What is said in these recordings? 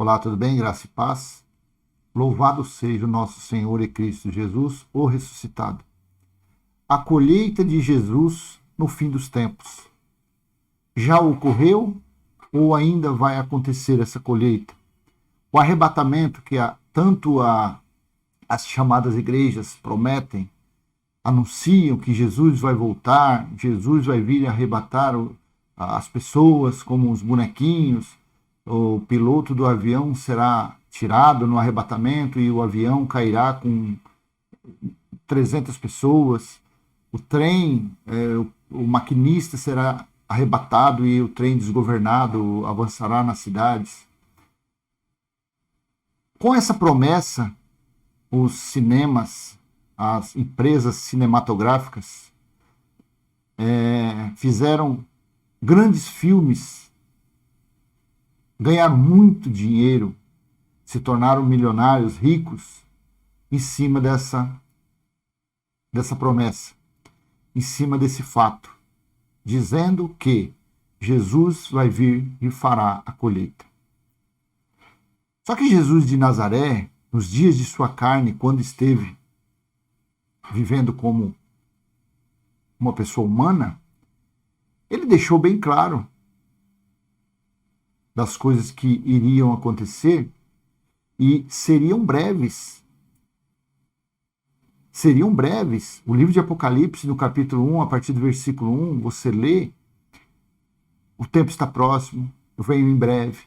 Olá, tudo bem? Graça e paz. Louvado seja o nosso Senhor e Cristo Jesus, o ressuscitado. A colheita de Jesus no fim dos tempos. Já ocorreu ou ainda vai acontecer essa colheita? O arrebatamento que tanto as chamadas igrejas prometem, anunciam que Jesus vai voltar, Jesus vai vir arrebatar as pessoas como os bonequinhos, o piloto do avião será tirado no arrebatamento e o avião cairá com 300 pessoas, o trem, o maquinista será arrebatado e o trem desgovernado avançará nas cidades. Com essa promessa, os cinemas, as empresas cinematográficas fizeram grandes filmes, ganharam muito dinheiro, se tornaram milionários, ricos, em cima dessa promessa, em cima desse fato, dizendo que Jesus vai vir e fará a colheita. Só que Jesus de Nazaré, nos dias de sua carne, quando esteve vivendo como uma pessoa humana, ele deixou bem claro das coisas que iriam acontecer e seriam breves. Seriam breves. O livro de Apocalipse, no capítulo 1, a partir do versículo 1, você lê: o tempo está próximo, eu venho em breve.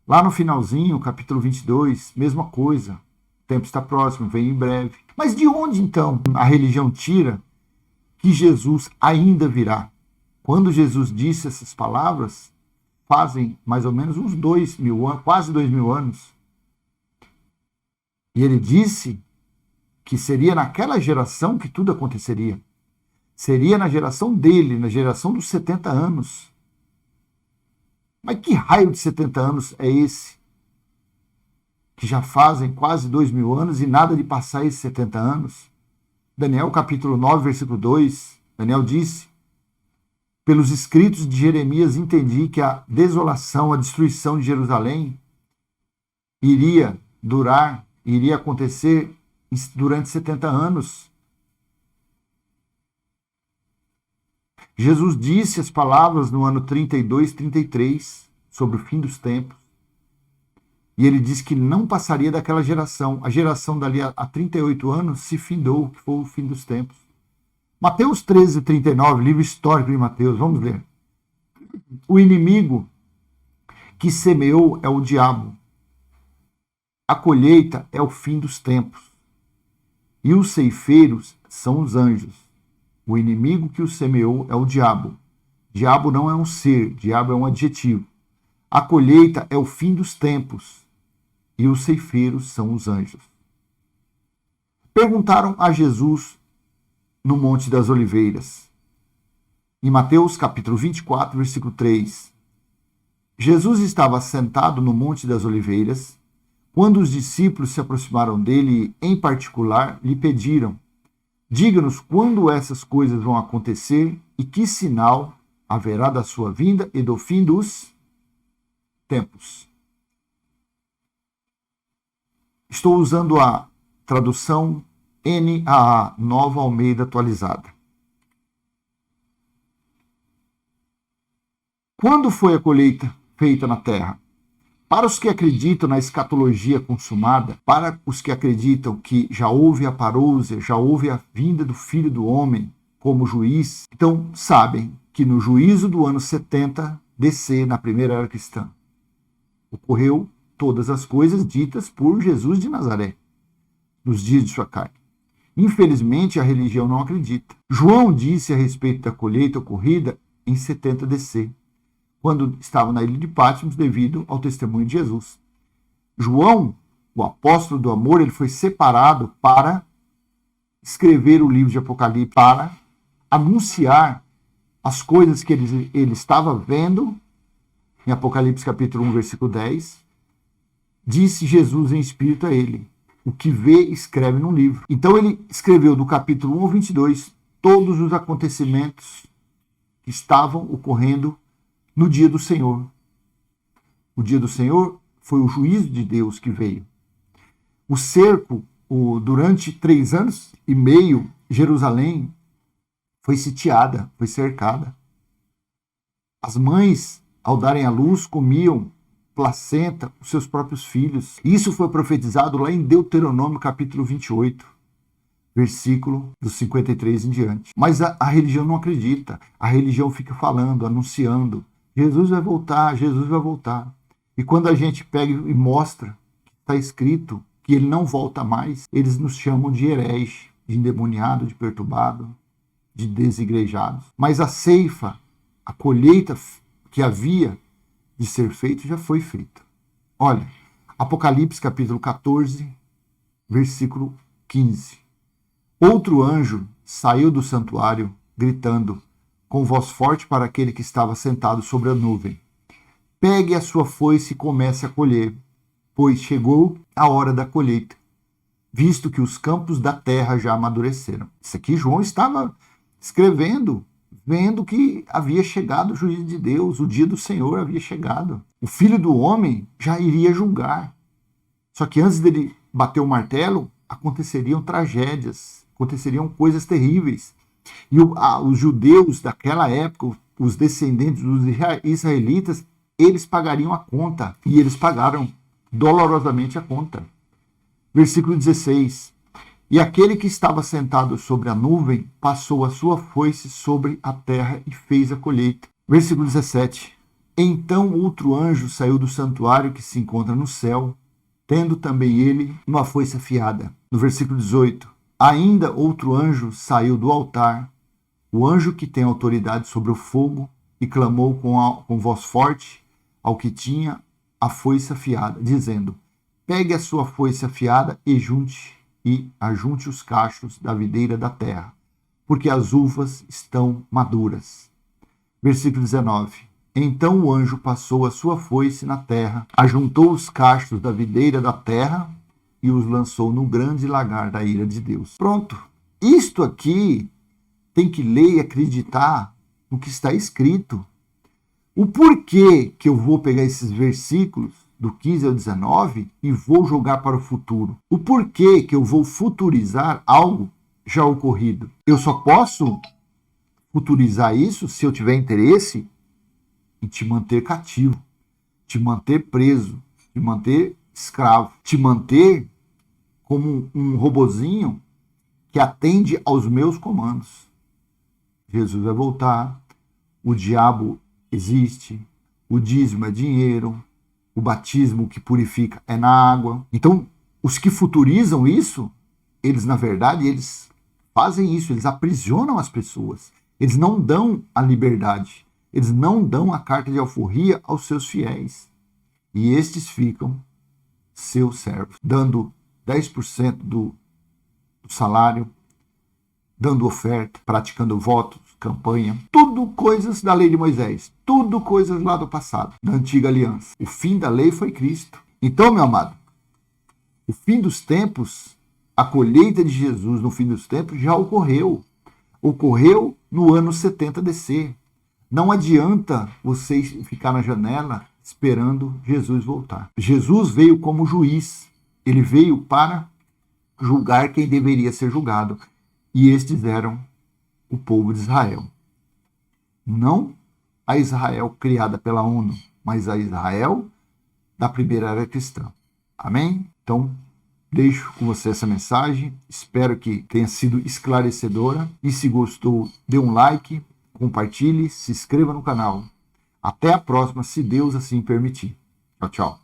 Lá no finalzinho, capítulo 22, mesma coisa. O tempo está próximo, eu venho em breve. Mas de onde, então, a religião tira que Jesus ainda virá? Quando Jesus disse essas palavras, fazem mais ou menos uns 2.000 anos, quase 2.000 anos. E ele disse que seria naquela geração que tudo aconteceria. Seria na geração dele, na geração dos 70 anos. Mas que raio de 70 anos é esse? Que já fazem quase 2.000 anos e nada de passar esses 70 anos. Daniel capítulo 9, versículo 2, Daniel disse: pelos escritos de Jeremias entendi que a desolação, a destruição de Jerusalém iria acontecer durante 70 anos. Jesus disse as palavras no ano 32, 33, sobre o fim dos tempos. E ele disse que não passaria daquela geração. A geração dali a 38 anos se findou, que foi o fim dos tempos. Mateus 13, 39, livro histórico de Mateus, vamos ler. O inimigo que semeou é o diabo. A colheita é o fim dos tempos. E os ceifeiros são os anjos. O inimigo que o semeou é o diabo. Diabo não é um ser, diabo é um adjetivo. A colheita é o fim dos tempos. E os ceifeiros são os anjos. Perguntaram a Jesus no Monte das Oliveiras. Em Mateus capítulo 24, versículo 3. Jesus estava sentado no Monte das Oliveiras, quando os discípulos se aproximaram dele e, em particular, lhe pediram: diga-nos quando essas coisas vão acontecer e que sinal haverá da sua vinda e do fim dos tempos. Estou usando a tradução NAA, Nova Almeida Atualizada. Quando foi a colheita feita na terra? Para os que acreditam na escatologia consumada, para os que acreditam que já houve a parousia, já houve a vinda do Filho do Homem como juiz, então sabem que no juízo do ano 70 DC, na primeira era cristã, ocorreu todas as coisas ditas por Jesus de Nazaré, nos dias de sua carne. Infelizmente, a religião não acredita. João disse a respeito da colheita ocorrida em 70 DC, quando estava na ilha de Patmos devido ao testemunho de Jesus. João, o apóstolo do amor, ele foi separado para escrever o livro de Apocalipse, para anunciar as coisas que ele estava vendo. Em Apocalipse capítulo 1, versículo 10, disse Jesus em espírito a ele: o que vê, escreve num livro. Então ele escreveu do capítulo 1 ao 22 todos os acontecimentos que estavam ocorrendo no dia do Senhor. O dia do Senhor foi o juízo de Deus que veio. O cerco, durante 3 anos e meio, Jerusalém foi sitiada, foi cercada. As mães, ao darem à luz, comiam placenta os seus próprios filhos. Isso foi profetizado lá em Deuteronômio capítulo 28, versículo dos 53 em diante. Mas a religião não acredita. A religião fica falando, anunciando. Jesus vai voltar, Jesus vai voltar. E quando a gente pega e mostra que está escrito que ele não volta mais, eles nos chamam de herege, de endemoniado, de perturbado, de desigrejados. Mas a ceifa, a colheita que havia de ser feito já foi feita. Olha, Apocalipse capítulo 14, versículo 15. Outro anjo saiu do santuário, gritando com voz forte para aquele que estava sentado sobre a nuvem: pegue a sua foice e comece a colher, pois chegou a hora da colheita, visto que os campos da terra já amadureceram. Isso aqui João estava escrevendo, vendo que havia chegado o juízo de Deus, o dia do Senhor havia chegado. O Filho do Homem já iria julgar. Só que antes dele bater o martelo, aconteceriam tragédias, aconteceriam coisas terríveis. E os judeus daquela época, os descendentes dos israelitas, eles pagariam a conta. E eles pagaram dolorosamente a conta. Versículo 16. E aquele que estava sentado sobre a nuvem passou a sua foice sobre a terra e fez a colheita. Versículo 17. Então outro anjo saiu do santuário que se encontra no céu, tendo também ele uma foice afiada. No versículo 18. Ainda outro anjo saiu do altar, o anjo que tem autoridade sobre o fogo, e clamou com voz forte ao que tinha a foice afiada, dizendo: pegue a sua foice afiada e ajunte os cachos da videira da terra, porque as uvas estão maduras. Versículo 19. Então o anjo passou a sua foice na terra, ajuntou os cachos da videira da terra e os lançou no grande lagar da ira de Deus. Pronto. Isto aqui tem que ler e acreditar no que está escrito. O porquê que eu vou pegar esses versículos do 15 ao 19 e vou jogar para o futuro? O porquê que eu vou futurizar algo já ocorrido? Eu só posso futurizar isso se eu tiver interesse em te manter cativo, te manter preso, te manter escravo, te manter como um robozinho que atende aos meus comandos. Jesus vai voltar, o diabo existe, o dízimo é dinheiro, o batismo que purifica é na água. Então, os que futurizam isso, eles na verdade, eles fazem isso, eles aprisionam as pessoas. Eles não dão a liberdade, eles não dão a carta de alforria aos seus fiéis. E estes ficam seus servos, dando 10% do salário, dando oferta, praticando votos, campanha, tudo coisas da lei de Moisés, tudo coisas lá do passado, da antiga aliança. O fim da lei foi Cristo. Então, meu amado, o fim dos tempos, a colheita de Jesus no fim dos tempos já ocorreu. Ocorreu no ano 70 DC. Não adianta você ficar na janela esperando Jesus voltar. Jesus veio como juiz. Ele veio para julgar quem deveria ser julgado. E estes eram o povo de Israel. Não a Israel criada pela ONU, mas a Israel da primeira era cristã. Amém? Então, deixo com você essa mensagem. Espero que tenha sido esclarecedora. E se gostou, dê um like, compartilhe, se inscreva no canal. Até a próxima, se Deus assim permitir. Tchau, tchau.